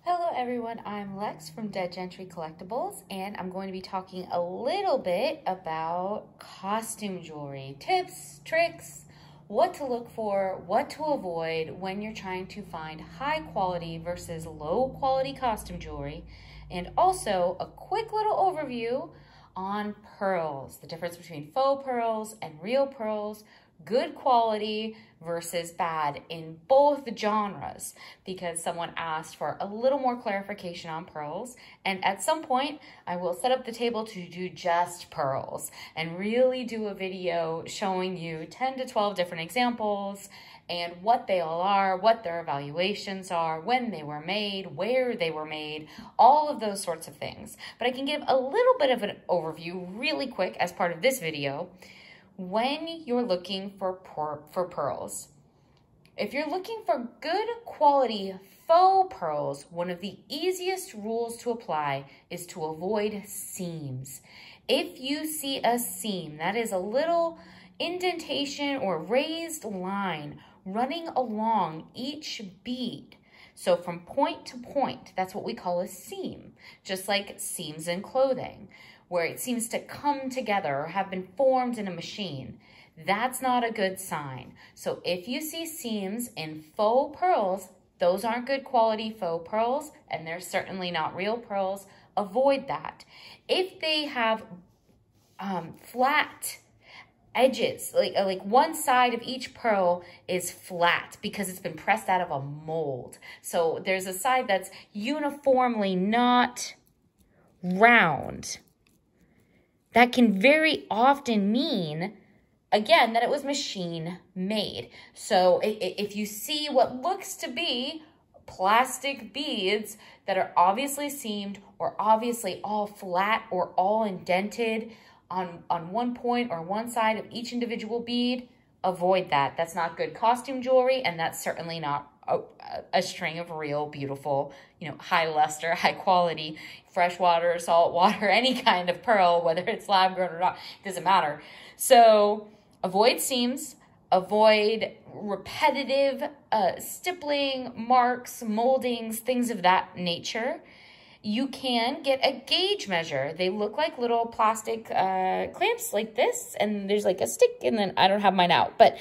Hello everyone, I'm Lex from Gentry Collectables, and I'm going to be talking a little bit about costume jewelry. Tips, tricks, what to look for, what to avoid when you're trying to find high quality versus low quality costume jewelry, and also a quick little overview on pearls, the difference between faux pearls and real pearls, good quality versus bad in both genres, because someone asked for a little more clarification on pearls. And at some point, I will set up the table to do just pearls and really do a video showing you 10 to 12 different examples and what they all are, what their evaluations are, when they were made, where they were made, all of those sorts of things. But I can give a little bit of an overview really quick as part of this video. When you're looking for pearls, if you're looking for good quality faux pearls, one of the easiest rules to apply is to avoid seams. If you see a seam, that is a little indentation or raised line running along each bead, so from point to point, that's what we call a seam, just like seams in clothing, where it seems to come together or have been formed in a machine. That's not a good sign. So if you see seams in faux pearls, those aren't good quality faux pearls, and they're certainly not real pearls. Avoid that. If they have flat edges, like one side of each pearl is flat because it's been pressed out of a mold. So there's a side that's uniformly not round. That can very often mean, again, that it was machine made. So if you see what looks to be plastic beads that are obviously seamed or obviously all flat or all indented on one point or one side of each individual bead, avoid that. That's not good costume jewelry, and that's certainly not a string of real, beautiful, high luster, high quality, freshwater, salt water, any kind of pearl, whether it's lab grown or not, it doesn't matter. So avoid seams, avoid repetitive stippling, marks, moldings, things of that nature. You can get a gauge measure. They look like little plastic clamps like this, and there's like a stick, and then I don't have mine out, but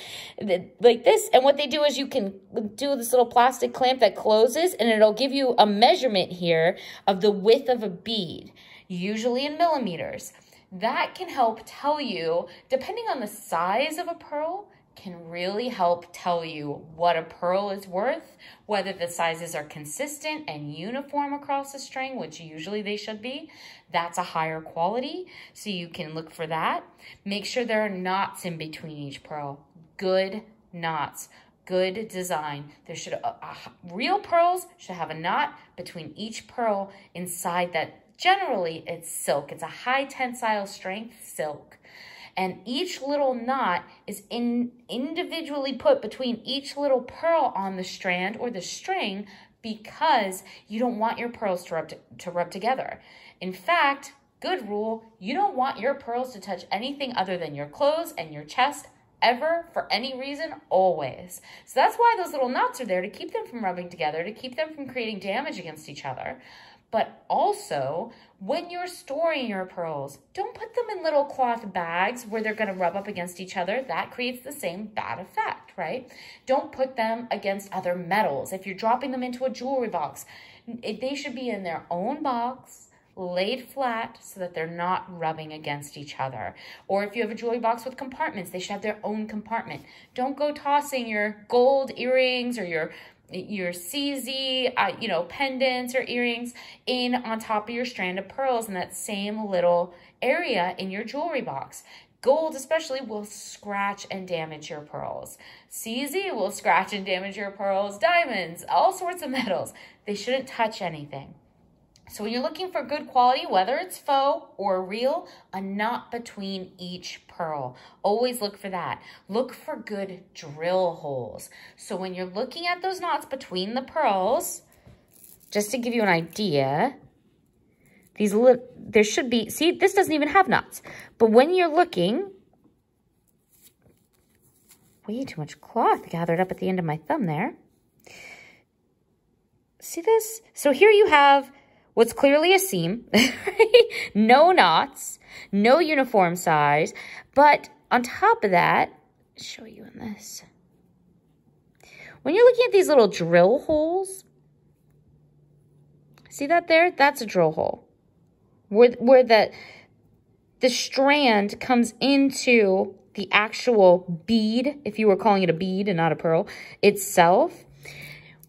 like this. And what they do is you can do this little plastic clamp that closes, and it'll give you a measurement here of the width of a bead, usually in millimeters. That can help tell you, depending on the size of a pearl, can really help tell you what a pearl is worth, whether the sizes are consistent and uniform across the string, which usually they should be. That's a higher quality, so you can look for that. Make sure there are knots in between each pearl. Good knots, good design. There should real pearls should have a knot between each pearl inside that. Generally, it's silk. It's a high tensile strength silk. And each little knot is individually put between each little pearl on the strand or the string, because you don't want your pearls to rub together. In fact, good rule, you don't want your pearls to touch anything other than your clothes and your chest ever, for any reason, always. So that's why those little knots are there, to keep them from rubbing together, to keep them from creating damage against each other. But also, when you're storing your pearls, don't put them in little cloth bags where they're going to rub up against each other. That creates the same bad effect, right? Don't put them against other metals. If you're dropping them into a jewelry box, they should be in their own box, laid flat, so that they're not rubbing against each other. Or if you have a jewelry box with compartments, they should have their own compartment. Don't go tossing your gold earrings or your CZ, pendants or earrings in on top of your strand of pearls in that same little area in your jewelry box. Gold especially will scratch and damage your pearls. CZ will scratch and damage your pearls. Diamonds, all sorts of metals. They shouldn't touch anything. So when you're looking for good quality, whether it's faux or real, a knot between each pearl. Always look for that. Look for good drill holes. So when you're looking at those knots between the pearls, just to give you an idea, there should be, see, this doesn't even have knots. But when you're looking, way too much cloth gathered up at the end of my thumb there. See this? So here you have what's clearly a seam, right? No knots, no uniform size, but on top of that, I'll show you in this. When you're looking at these little drill holes, see that there? That's a drill hole. Where the strand comes into the actual bead, if you were calling it a bead and not a pearl, itself.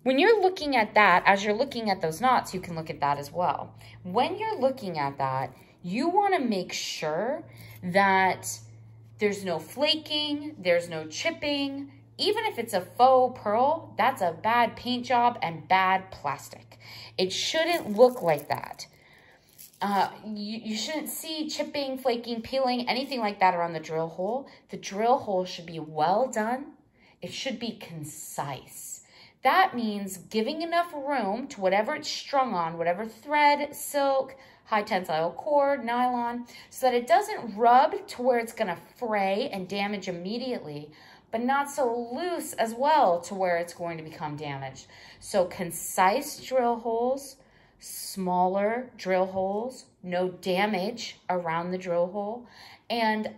When you're looking at that, as you're looking at those knots, you can look at that as well. When you're looking at that, you want to make sure that there's no flaking, there's no chipping. Even if it's a faux pearl, that's a bad paint job and bad plastic. It shouldn't look like that. You shouldn't see chipping, flaking, peeling, anything like that around the drill hole. The drill hole should be well done. It should be concise. That means giving enough room to whatever it's strung on, whatever thread, silk, high tensile cord, nylon, so that it doesn't rub to where it's going to fray and damage immediately, but not so loose as well to where it's going to become damaged. So concise drill holes, smaller drill holes, no damage around the drill hole, and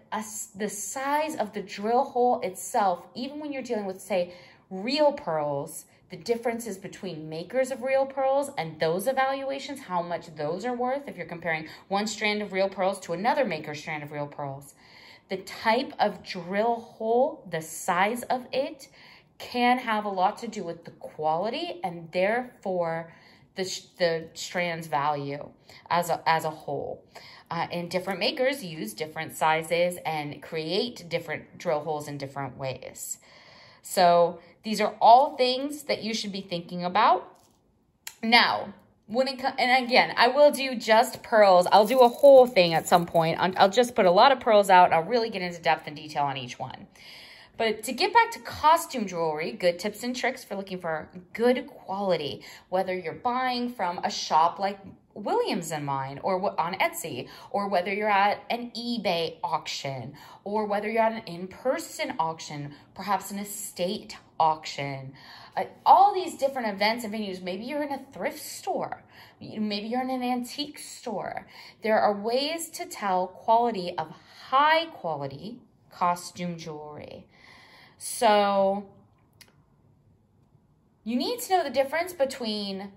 the size of the drill hole itself, even when you're dealing with, say, real pearls, the differences between makers of real pearls and those evaluations, how much those are worth if you're comparing one strand of real pearls to another maker's strand of real pearls. The type of drill hole, the size of it, can have a lot to do with the quality and therefore the strand's value as a whole. And different makers use different sizes and create different drill holes in different ways. So these are all things that you should be thinking about. Now, and again, I will do just pearls. I'll do a whole thing at some point. I'll just put a lot of pearls out. I'll really get into depth and detail on each one. But to get back to costume jewelry, good tips and tricks for looking for good quality, whether you're buying from a shop like Williams and Mine or on Etsy, or whether you're at an eBay auction, or whether you're at an in-person auction, perhaps an estate auction, all these different events and venues. Maybe you're in a thrift store, maybe you're in an antique store. There are ways to tell quality of high quality costume jewelry. So you need to know the difference between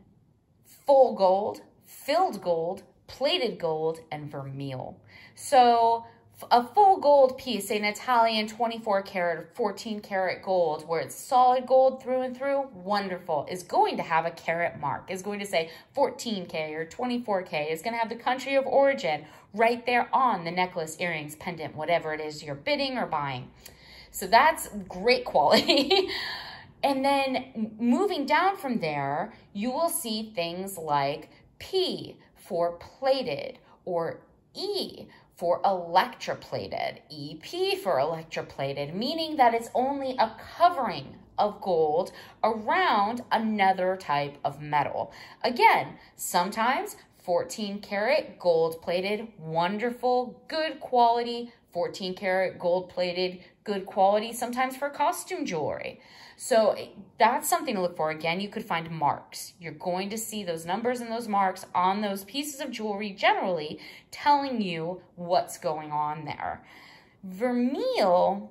full gold, filled gold, plated gold, and vermeil. So a full gold piece, say an Italian 24 karat or 14 karat gold, where it's solid gold through and through, wonderful, is going to have a carat mark, is going to say 14K or 24K, is going to have the country of origin right there on the necklace, earrings, pendant, whatever it is you're bidding or buying. So that's great quality. And then moving down from there, you will see things like P for plated, or E for electroplated, EP for electroplated, meaning that it's only a covering of gold around another type of metal. Again, sometimes 14 karat gold plated, wonderful, good quality, 14 karat gold plated, good quality, sometimes for costume jewelry. So that's something to look for. Again, you could find marks. You're going to see those numbers and those marks on those pieces of jewelry generally telling you what's going on there. Vermeil,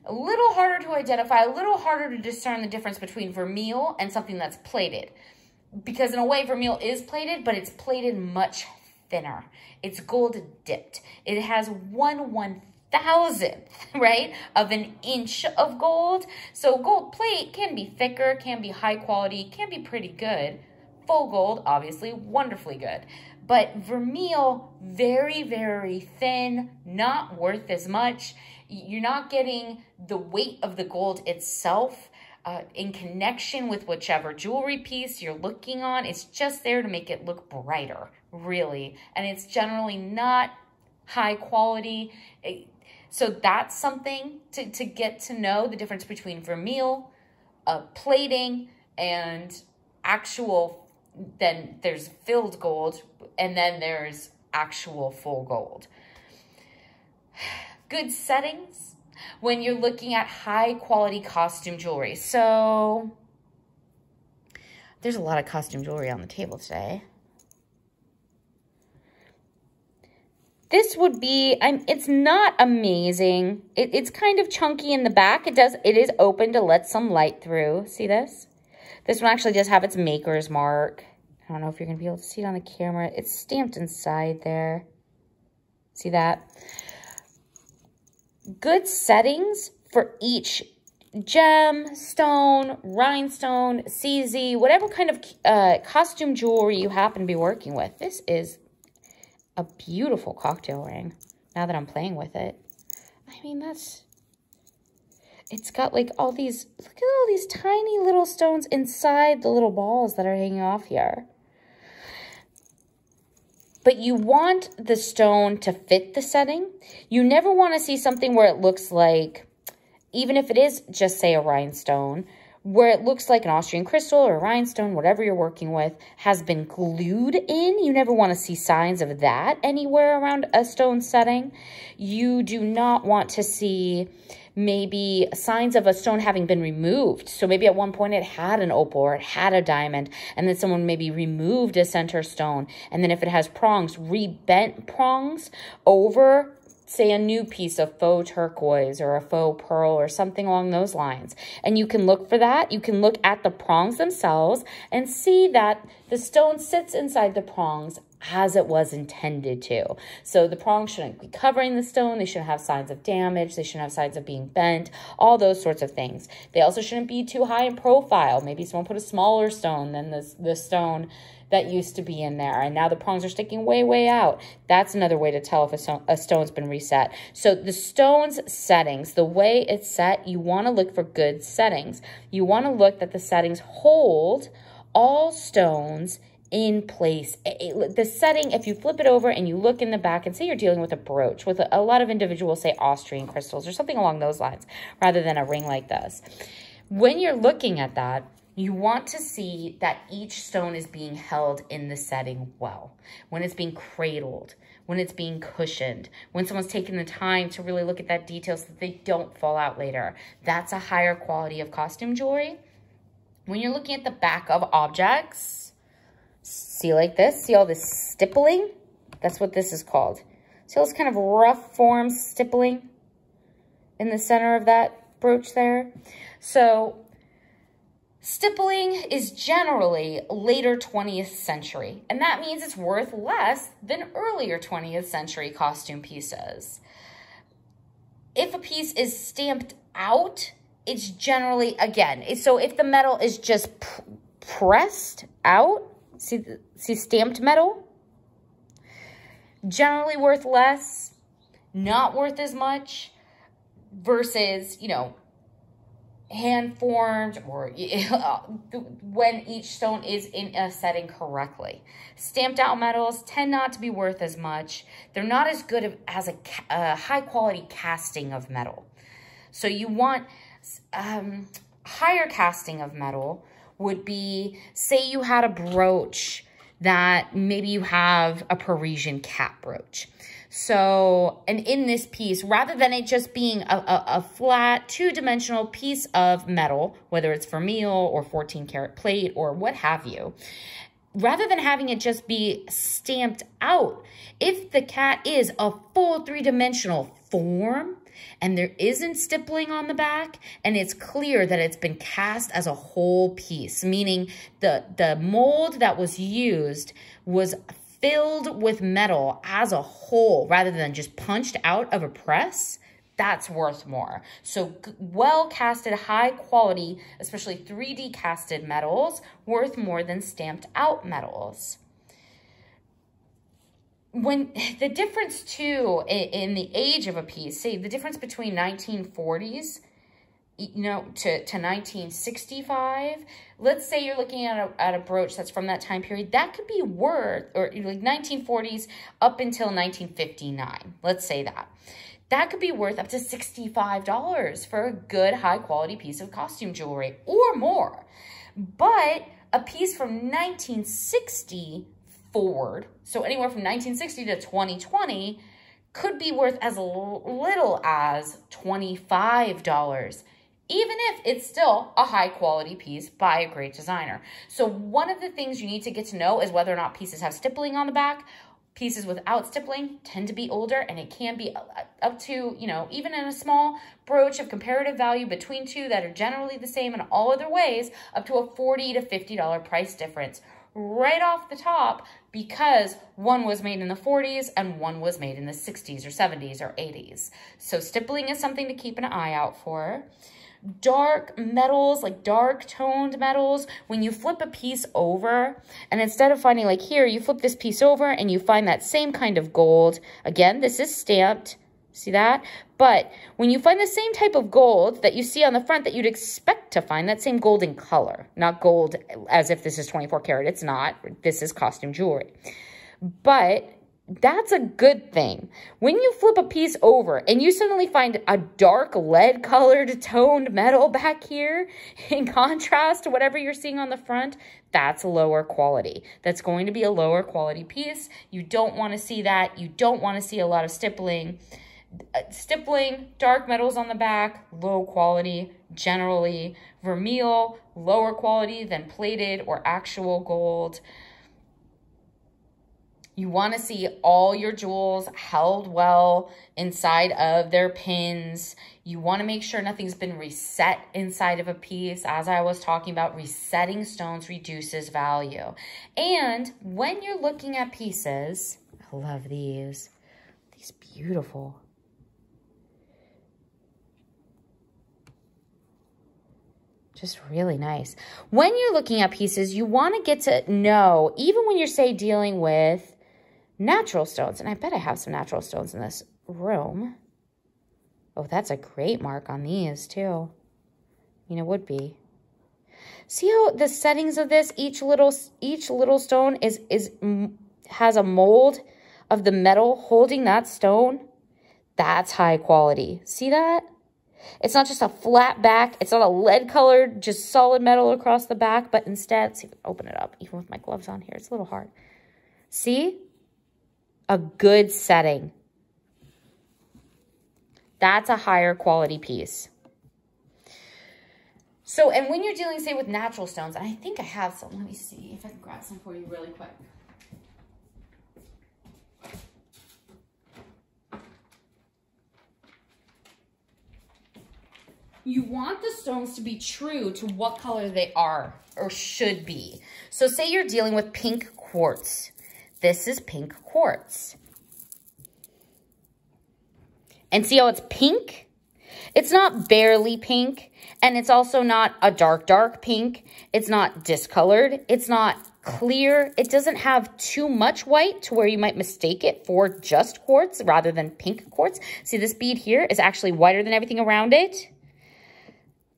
a little harder to identify, a little harder to discern the difference between vermeil and something that's plated. Because in a way, vermeil is plated, but it's plated much thinner. It's gold dipped. It has 1/1000th, right, of an inch of gold. So gold plate can be thicker, can be high quality, can be pretty good. Full gold, obviously, wonderfully good. But vermeil, very, very thin, not worth as much. You're not getting the weight of the gold itself in connection with whichever jewelry piece you're looking on. It's just there to make it look brighter, really. And it's generally not high quality. So that's something to get to know, the difference between vermeil, plating, and actual, then there's filled gold, and then there's actual full gold. Good settings when you're looking at high quality costume jewelry. So There's a lot of costume jewelry on the table today. This would be, it's not amazing. It's kind of chunky in the back. It is open to let some light through. See this? This one actually does have its maker's mark. I don't know if you're going to be able to see it on the camera. It's stamped inside there. See that? Good settings for each gem, stone, rhinestone, CZ, whatever kind of costume jewelry you happen to be working with. This is a beautiful cocktail ring, now that I'm playing with it. I mean, it's got like all these, look at all these tiny little stones inside the little balls that are hanging off here. But you want the stone to fit the setting. You never want to see something where it looks like, even if it is just, say, a rhinestone, where it looks like an Austrian crystal or a rhinestone, whatever you're working with, has been glued in. You never want to see signs of that anywhere around a stone setting. You do not want to see maybe signs of a stone having been removed. So maybe at one point it had an opal or it had a diamond, and then someone maybe removed a center stone. And then if it has prongs, rebent prongs over, say, a new piece of faux turquoise or a faux pearl or something along those lines. And you can look for that. You can look at the prongs themselves and see that the stone sits inside the prongs as it was intended to. So the prongs shouldn't be covering the stone. They shouldn't have signs of damage. They shouldn't have signs of being bent, all those sorts of things. They also shouldn't be too high in profile. Maybe someone put a smaller stone than the stone that used to be in there, and now the prongs are sticking way, way out. That's another way to tell if a stone's been reset. So the stone's settings, the way it's set, you want to look for good settings. You want to look that the settings hold all stones in place. The setting, if you flip it over and you look in the back and say you're dealing with a brooch, with a lot of individuals say Austrian crystals or something along those lines, rather than a ring like this. When you're looking at that, you want to see that each stone is being held in the setting well, when it's being cradled, when it's being cushioned, when someone's taking the time to really look at that detail so that they don't fall out later. That's a higher quality of costume jewelry. When you're looking at the back of objects, see like this, see all this stippling? That's what this is called. See all this kind of rough form stippling in the center of that brooch there? So stippling is generally later 20th century, and that means it's worth less than earlier 20th century costume pieces. If a piece is stamped out, it's generally, again, so if the metal is just pressed out, see stamped metal, generally worth less, not worth as much, versus, you know, hand-formed, or when each stone is in a setting correctly. Stamped out metals tend not to be worth as much. They're not as good as a high-quality casting of metal. So you want higher casting of metal would be, say you had a brooch that maybe you have a Parisian cat brooch. So, and in this piece, rather than it just being a flat, two-dimensional piece of metal, whether it's vermeil or 14-karat plate or what have you, rather than having it just be stamped out, if the cat is a full three-dimensional form and there isn't stippling on the back, and it's clear that it's been cast as a whole piece, meaning the mold that was used was filled with metal as a whole rather than just punched out of a press, that's worth more. So well casted, high quality, especially 3D casted metals, worth more than stamped out metals. When the difference too in the age of a piece, say the difference between 1940s, you know, to 1965, let's say you're looking at a brooch that's from that time period, that could be worth, or like 1940s up until 1959, let's say that could be worth up to $65 for a good high quality piece of costume jewelry or more. But a piece from 1960 forward, so anywhere from 1960 to 2020, could be worth as little as $25. even if it's still a high quality piece by a great designer. So one of the things you need to get to know is whether or not pieces have stippling on the back. Pieces without stippling tend to be older, and it can be up to, you know, even in a small brooch of comparative value between two that are generally the same in all other ways, up to a $40 to $50 price difference right off the top, because one was made in the 40s and one was made in the 60s or 70s or 80s. So stippling is something to keep an eye out for. Dark metals, like dark toned metals, when you flip a piece over, and instead of finding like here, you flip this piece over and you find that same kind of gold. Again, this is stamped, see that? But when you find the same type of gold that you see on the front that you'd expect to find, that same golden color, not gold as if this is 24 karat, it's not, this is costume jewelry. But that's a good thing. When you flip a piece over and you suddenly find a dark lead colored toned metal back here in contrast to whatever you're seeing on the front, that's lower quality. That's going to be a lower quality piece. You don't want to see that. You don't want to see a lot of stippling. Stippling, dark metals on the back, low quality, generally. Vermeil, lower quality than plated or actual gold. You want to see all your jewels held well inside of their pins. You want to make sure nothing's been reset inside of a piece. As I was talking about, resetting stones reduces value. And when you're looking at pieces, I love these. These beautiful. Just really nice. When you're looking at pieces, you want to get to know, even when you're, say, dealing with natural stones, and I bet I have some natural stones in this room. Oh, that's a great mark on these too. I mean, it would be. See how the settings of this, each little stone has a mold of the metal holding that stone. That's high quality. See that? It's not just a flat back. It's not a lead colored, just solid metal across the back, but instead, see, open it up. Even with my gloves on here, it's a little hard. See? A good setting. That's a higher quality piece. So, and when you're dealing, say, with natural stones, and I think I have some. Let me see if I can grab some for you really quick. You want the stones to be true to what color they are or should be. So say you're dealing with pink quartz. This is pink quartz. And see how it's pink? It's not barely pink, and it's also not a dark, dark pink. It's not discolored. It's not clear. It doesn't have too much white to where you might mistake it for just quartz rather than pink quartz. See, this bead here is actually whiter than everything around it.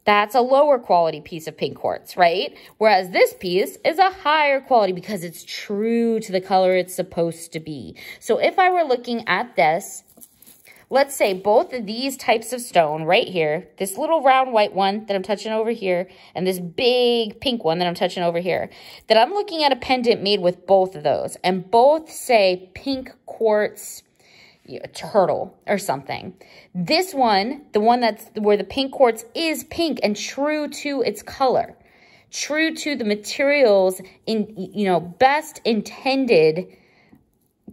That's a lower quality piece of pink quartz, right? Whereas this piece is a higher quality because it's true to the color it's supposed to be. So if I were looking at this, let's say both of these types of stone right here, this little round white one that I'm touching over here, and this big pink one that I'm touching over here, that I'm looking at a pendant made with both of those, and both say pink quartz turtle or something. This one, the one that's where the pink quartz is pink and true to its color, true to the materials in, you know, best intended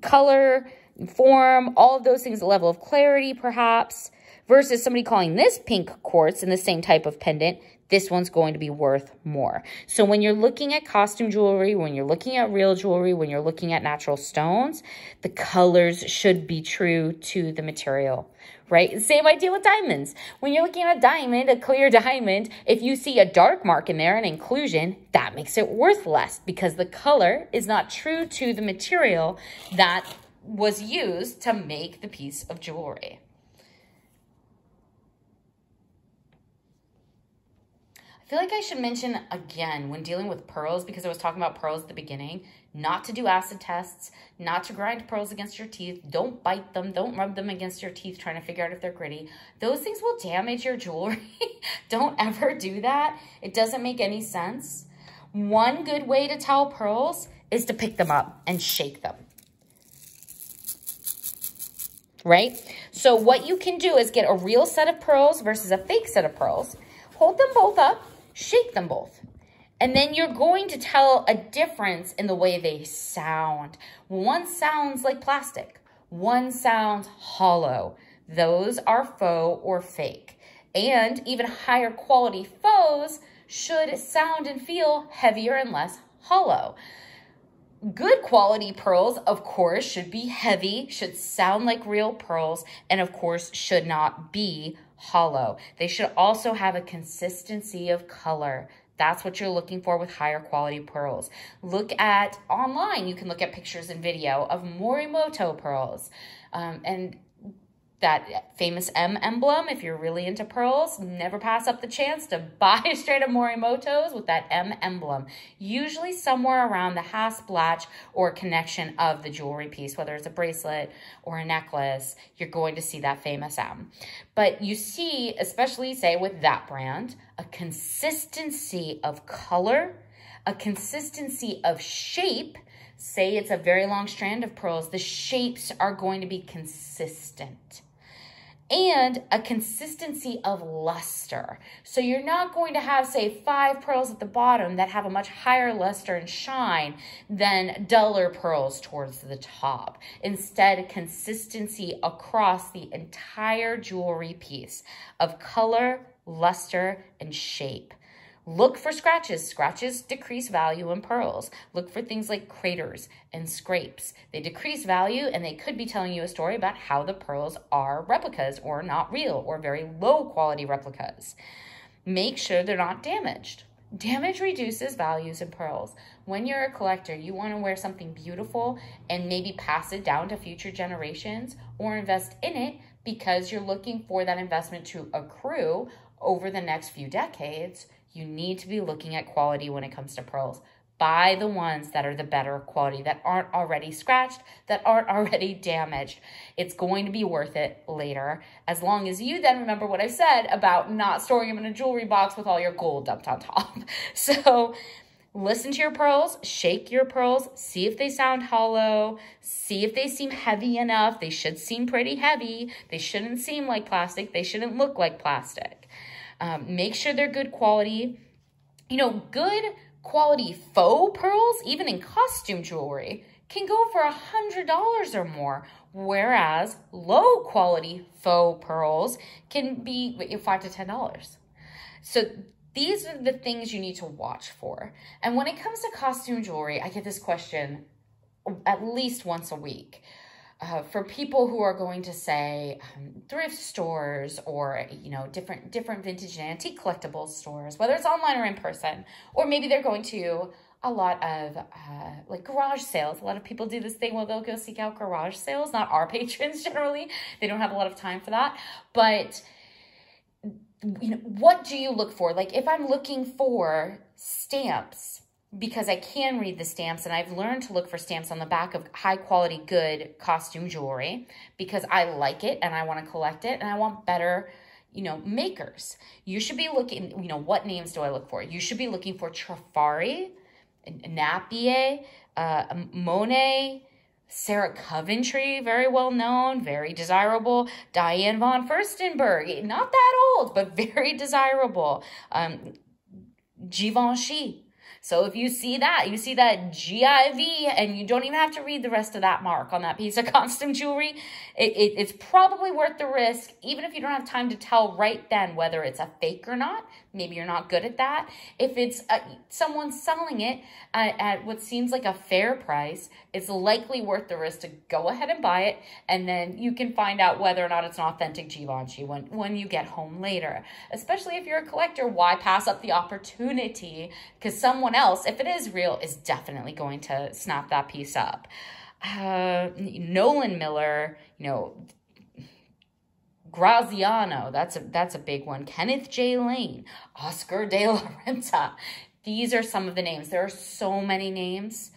color, form, all of those things, the level of clarity perhaps, versus somebody calling this pink quartz in the same type of pendant, this one's going to be worth more. So when you're looking at costume jewelry, when you're looking at real jewelry, when you're looking at natural stones, the colors should be true to the material, right? Same idea with diamonds. When you're looking at a diamond, a clear diamond, if you see a dark mark in there, an inclusion, that makes it worth less because the color is not true to the material that was used to make the piece of jewelry. I feel like I should mention again when dealing with pearls, because I was talking about pearls at the beginning, not to do acid tests, not to grind pearls against your teeth. Don't bite them. Don't rub them against your teeth trying to figure out if they're gritty. Those things will damage your jewelry. Don't ever do that. It doesn't make any sense. One good way to tell pearls is to pick them up and shake them. Right? So what you can do is get a real set of pearls versus a fake set of pearls. hold them both up, shake them both. And then you're going to tell a difference in the way they sound. One sounds like plastic. One sounds hollow. Those are faux or fake. And even higher quality faux should sound and feel heavier and less hollow. Good quality pearls, of course, should be heavy, should sound like real pearls, and of course should not be hollow. They should also have a consistency of color. That's what you're looking for with higher quality pearls. Look at online. You can look at pictures and video of Morimoto pearls. And that famous M emblem, if you're really into pearls, never pass up the chance to buy straight up Morimotos with that M emblem. Usually somewhere around the hasp, latch, or connection of the jewelry piece, whether it's a bracelet or a necklace, you're going to see that famous M. But you see, especially say with that brand, a consistency of color, a consistency of shape. Say it's a very long strand of pearls, the shapes are going to be consistent. And a consistency of luster. So you're not going to have, say, 5 pearls at the bottom that have a much higher luster and shine than duller pearls towards the top. Instead, consistency across the entire jewelry piece of color, luster, and shape. Look for scratches. Scratches decrease value in pearls. Look for things like craters and scrapes. They decrease value and they could be telling you a story about how the pearls are replicas or not real or very low quality replicas. Make sure they're not damaged. Damage reduces values in pearls. When you're a collector, you want to wear something beautiful and maybe pass it down to future generations or invest in it because you're looking for that investment to accrue over the next few decades. You need to be looking at quality when it comes to pearls. Buy the ones that are the better quality, that aren't already scratched, that aren't already damaged. It's going to be worth it later, as long as you then remember what I said about not storing them in a jewelry box with all your gold dumped on top. So listen to your pearls, shake your pearls, see if they sound hollow, see if they seem heavy enough. They should seem pretty heavy. They shouldn't seem like plastic. They shouldn't look like plastic. Make sure they're good quality. You know, good quality faux pearls, even in costume jewelry, can go for $100 or more, whereas low quality faux pearls can be $5 to $10. So these are the things you need to watch for. And when it comes to costume jewelry, I get this question at least once a week. For people who are going to say thrift stores or, you know, different vintage and antique collectibles stores, whether it's online or in person, or maybe they're going to a lot of like garage sales. A lot of people do this thing where they'll go seek out garage sales, not our patrons generally. They don't have a lot of time for that. But, you know, what do you look for? Like if I'm looking for stamps, because I can read the stamps and I've learned to look for stamps on the back of high quality, good costume jewelry because I like it and I want to collect it and I want better, you know, makers. You should be looking, you know, what names do I look for? You should be looking for Trifari, Napier, Monet, Sarah Coventry, very well known, very desirable, Diane von Furstenberg, not that old, but very desirable, Givenchy. So if you see that GIV and you don't even have to read the rest of that mark on that piece of costume jewelry, it's probably worth the risk, even if you don't have time to tell right then whether it's a fake or not. Maybe you're not good at that. If it's someone selling it at what seems like a fair price, it's likely worth the risk to go ahead and buy it, and then you can find out whether or not it's an authentic Givenchy when you get home later. Especially if you're a collector, why pass up the opportunity? Because someone else, if it is real, is definitely going to snap that piece up. Nolan Miller, you know, Graziano, that's a big one. Kenneth J. Lane, Oscar de la Renta. These are some of the names. There are so many names.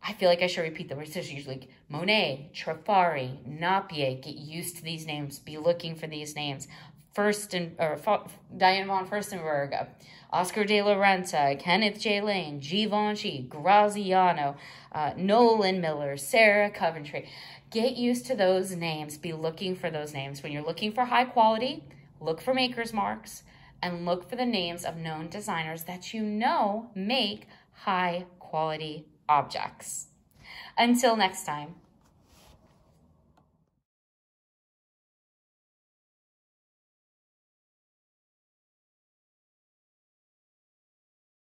I feel like I should repeat them. There's usually Monet, Trifari, Napier. Get used to these names. Be looking for these names. Diane von Furstenberg, Oscar de la Renta, Kenneth J. Lane, Givenchy, Graziano, Nolan Miller, Sarah Coventry. Get used to those names. Be looking for those names. When you're looking for high quality, look for maker's marks. and look for the names of known designers that you know make high quality objects. Until next time.